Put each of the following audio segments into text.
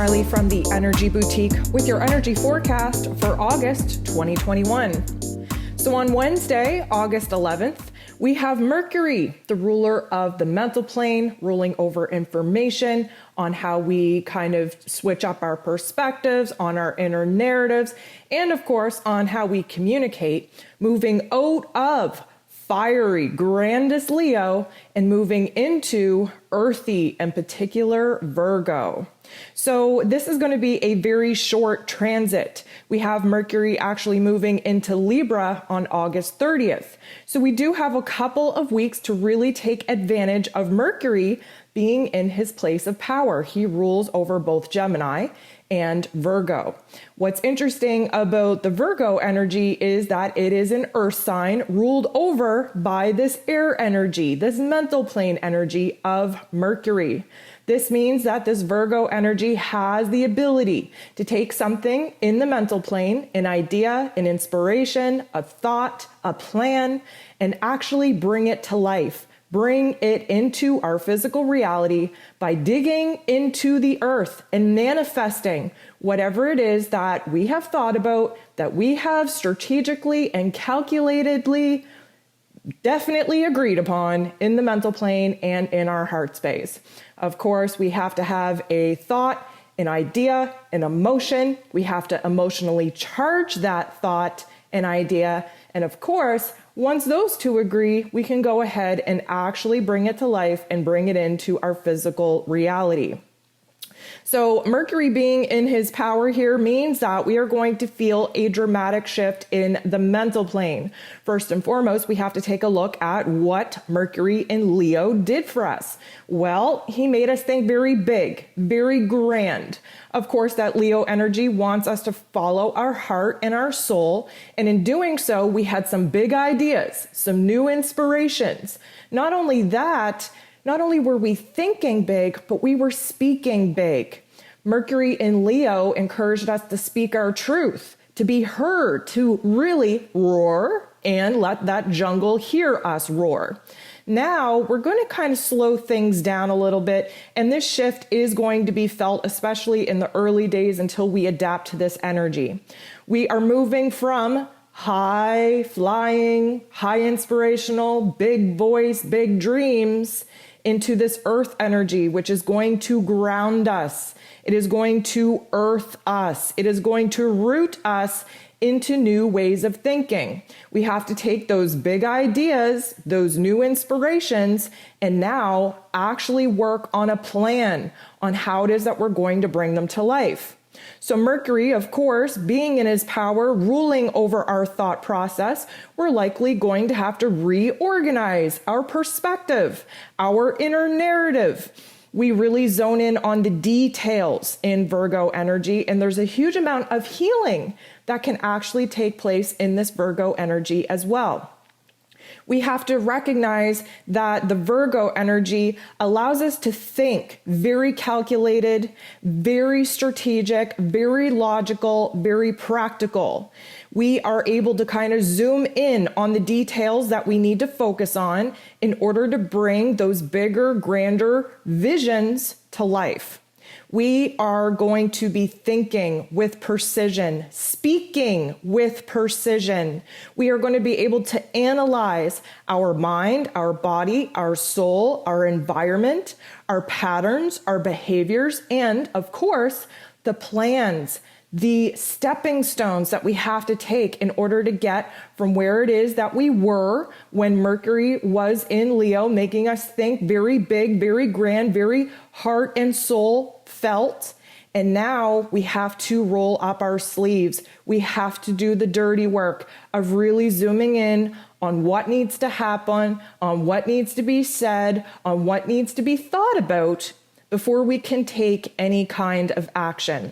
Marley from the Energy Boutique with your energy forecast for August 2021. So on Wednesday, August 11th, we have Mercury, the ruler of the mental plane, ruling over information on how we kind of switch up our perspectives, on our inner narratives, and of course, on how we communicate, moving out of fiery, grandest Leo and moving into earthy, in particular Virgo. So this is going to be a very short transit. We have Mercury actually moving into Libra on August 30th. So we do have a couple of weeks to really take advantage of Mercury being in his place of power. He rules over both Gemini and Virgo. What's interesting about the Virgo energy is that it is an earth sign ruled over by this air energy, this mental plane energy of Mercury. This means that this Virgo energy has the ability to take something in the mental plane, an idea, an inspiration, a thought, a plan, and actually bring it to life. Bring it into our physical reality by digging into the earth and manifesting whatever it is that we have thought about, that we have strategically and calculatedly definitely agreed upon in the mental plane and in our heart space. Of course, we have to have a thought, an idea, an emotion. We have to emotionally charge that thought and idea. And of course, once those two agree, we can go ahead and actually bring it to life and bring it into our physical reality. So Mercury being in his power here means that we are going to feel a dramatic shift in the mental plane. First and foremost, we have to take a look at what Mercury in Leo did for us. Well, he made us think very big, very grand. Of course, that Leo energy wants us to follow our heart and our soul. And in doing so, we had some big ideas, some new inspirations. Not only that, not only were we thinking big, but we were speaking big. Mercury in Leo encouraged us to speak our truth, to be heard, to really roar and let that jungle hear us roar. Now we're going to kind of slow things down a little bit, and this shift is going to be felt, especially in the early days until we adapt to this energy. We are moving from high flying, high inspirational, big voice, big dreams into this earth energy, which is going to ground us. It is going to earth us. It is going to root us into new ways of thinking. We have to take those big ideas, those new inspirations, and now actually work on a plan on how it is that we're going to bring them to life. So Mercury, of course, being in his power, ruling over our thought process, we're likely going to have to reorganize our perspective, our inner narrative. We really zone in on the details in Virgo energy, and there's a huge amount of healing that can actually take place in this Virgo energy as well. We have to recognize that the Virgo energy allows us to think very calculated, very strategic, very logical, very practical. We are able to kind of zoom in on the details that we need to focus on in order to bring those bigger, grander visions to life. We are going to be thinking with precision, speaking with precision. We are going to be able to analyze our mind, our body, our soul, our environment, our patterns, our behaviors, and of course, the plans, the stepping stones that we have to take in order to get from where it is that we were when Mercury was in Leo, making us think very big, very grand, very heart and soul felt. And now we have to roll up our sleeves. We have to do the dirty work of really zooming in on what needs to happen, on what needs to be said, on what needs to be thought about before we can take any kind of action.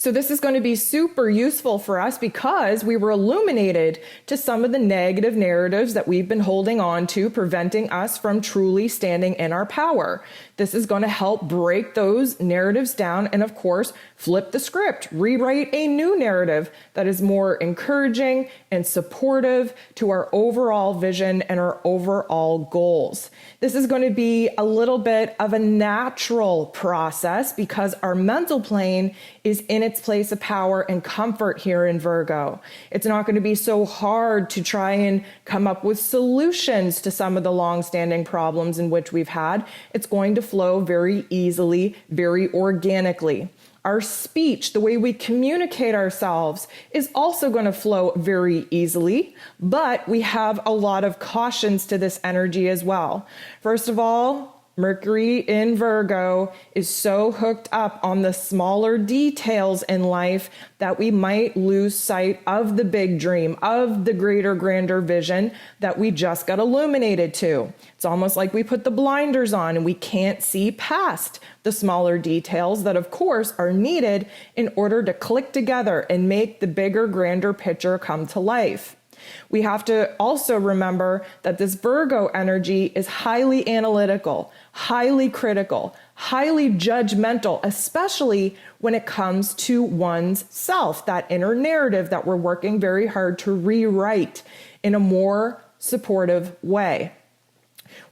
So this is going to be super useful for us because we were illuminated to some of the negative narratives that we've been holding on to, preventing us from truly standing in our power. This is going to help break those narratives down and, of course, flip the script, rewrite a new narrative that is more encouraging and supportive to our overall vision and our overall goals. This is going to be a little bit of a natural process because our mental plane is in its place of power and comfort here in Virgo. It's not going to be so hard to try and come up with solutions to some of the long-standing problems in which we've had. It's going to flow very easily, very organically. Our speech, the way we communicate ourselves, is also going to flow very easily, but we have a lot of cautions to this energy as well. First of all, Mercury in Virgo is so hooked up on the smaller details in life that we might lose sight of the big dream, of the greater, grander vision that we just got illuminated to. It's almost like we put the blinders on and we can't see past the smaller details that, of course, are needed in order to click together and make the bigger, grander picture come to life. We have to also remember that this Virgo energy is highly analytical, highly critical, highly judgmental, especially when it comes to one's self, that inner narrative that we're working very hard to rewrite in a more supportive way.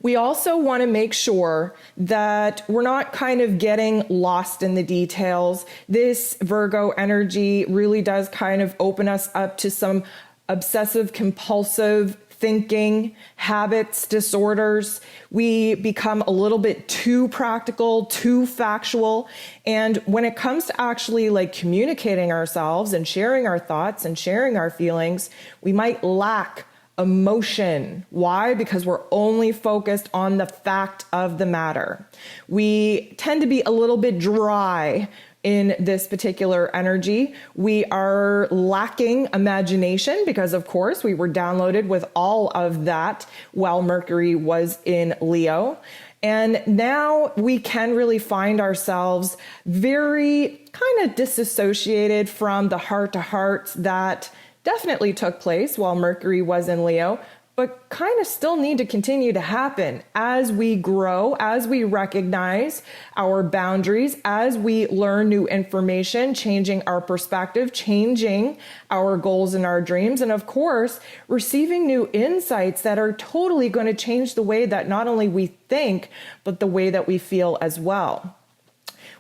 We also want to make sure that we're not kind of getting lost in the details. This Virgo energy really does kind of open us up to some obsessive compulsive thinking, habits, disorders. We become a little bit too practical, too factual. And when it comes to actually like communicating ourselves and sharing our thoughts and sharing our feelings, we might lack emotion. Why? Because we're only focused on the fact of the matter. We tend to be a little bit dry in this particular energy. We are lacking imagination because, of course, we were downloaded with all of that while Mercury was in Leo. And now we can really find ourselves very kind of disassociated from the heart-to-hearts that definitely took place while Mercury was in Leo, but kind of still need to continue to happen as we grow, as we recognize our boundaries, as we learn new information, changing our perspective, changing our goals and our dreams, and of course, receiving new insights that are totally going to change the way that not only we think, but the way that we feel as well.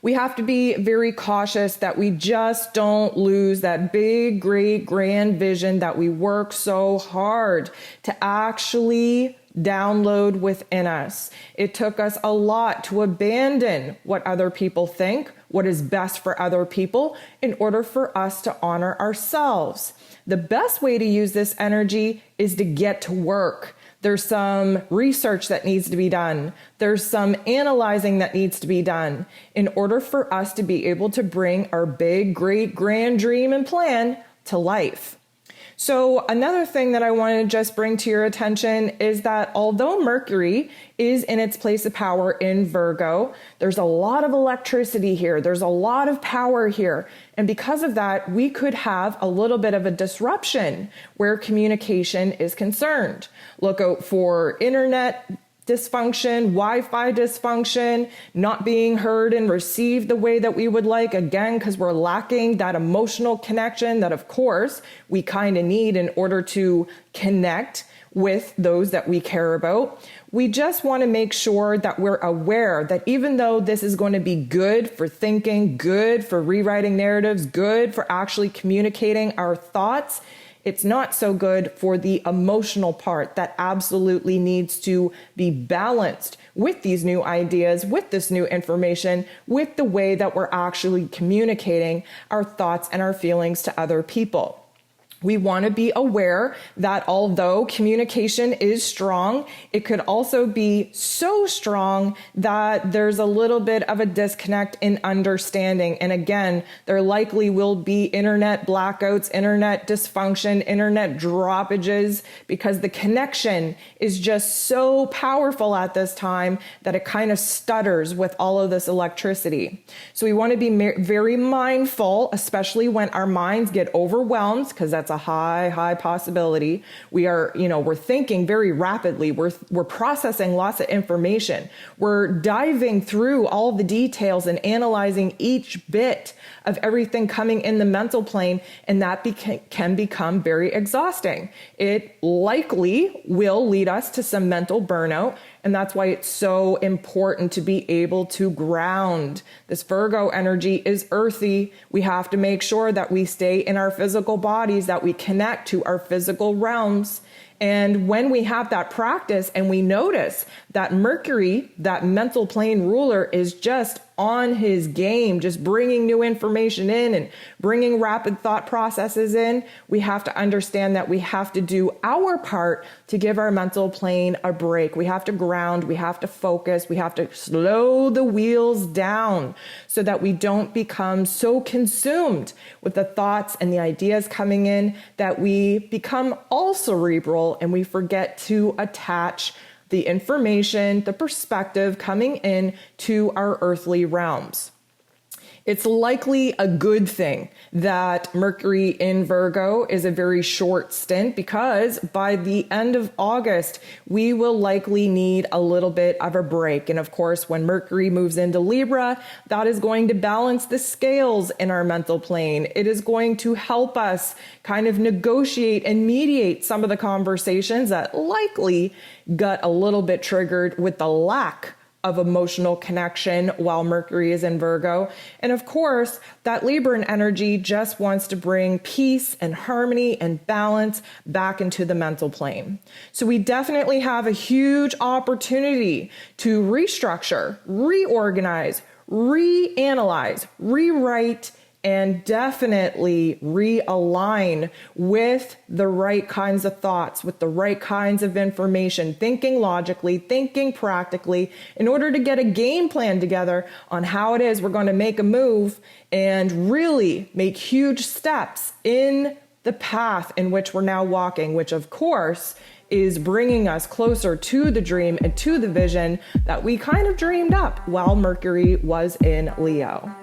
We have to be very cautious that we just don't lose that big, great, grand vision that we work so hard to actually download within us. It took us a lot to abandon what other people think, what is best for other people, in order for us to honor ourselves. The best way to use this energy is to get to work. There's some research that needs to be done. There's some analyzing that needs to be done in order for us to be able to bring our big, great, grand dream and plan to life. So another thing that I want to just bring to your attention is that although Mercury is in its place of power in Virgo, there's a lot of electricity here. There's a lot of power here. And because of that, we could have a little bit of a disruption where communication is concerned. Look out for internet dysfunction, Wi-Fi dysfunction, not being heard and received the way that we would like, again, because we're lacking that emotional connection that, of course, we kind of need in order to connect with those that we care about. We just want to make sure that we're aware that even though this is going to be good for thinking, good for rewriting narratives, good for actually communicating our thoughts, it's not so good for the emotional part that absolutely needs to be balanced with these new ideas, with this new information, with the way that we're actually communicating our thoughts and our feelings to other people. We want to be aware that although communication is strong, it could also be so strong that there's a little bit of a disconnect in understanding. And again, there likely will be internet blackouts, internet dysfunction, internet droppages, because the connection is just so powerful at this time that it kind of stutters with all of this electricity. So we want to be very mindful, especially when our minds get overwhelmed, because that's a high possibility. We're thinking very rapidly. We're processing lots of information. We're diving through all the details and analyzing each bit of everything coming in the mental plane, and that can become very exhausting. It likely will lead us to some mental burnout, and that's why it's so important to be able to ground. This Virgo energy is earthy. We have to make sure that we stay in our physical bodies, that we connect to our physical realms. And when we have that practice and we notice that Mercury, that mental plane ruler, is just on his game, just bringing new information in and bringing rapid thought processes in, we have to understand that we have to do our part to give our mental plane a break. We have to ground, we have to focus, we have to slow the wheels down so that we don't become so consumed with the thoughts and the ideas coming in that we become all cerebral and we forget to attach the information, the perspective coming in to our earthly realms. It's likely a good thing that Mercury in Virgo is a very short stint, because by the end of August, we will likely need a little bit of a break. And of course, when Mercury moves into Libra, that is going to balance the scales in our mental plane. It is going to help us kind of negotiate and mediate some of the conversations that likely got a little bit triggered with the lack of emotional connection while Mercury is in Virgo. And of course, that Libran energy just wants to bring peace and harmony and balance back into the mental plane. So we definitely have a huge opportunity to restructure, reorganize, reanalyze, rewrite, and definitely realign with the right kinds of thoughts, with the right kinds of information, thinking logically, thinking practically, in order to get a game plan together on how it is we're going to make a move and really make huge steps in the path in which we're now walking, which of course is bringing us closer to the dream and to the vision that we kind of dreamed up while Mercury was in Leo.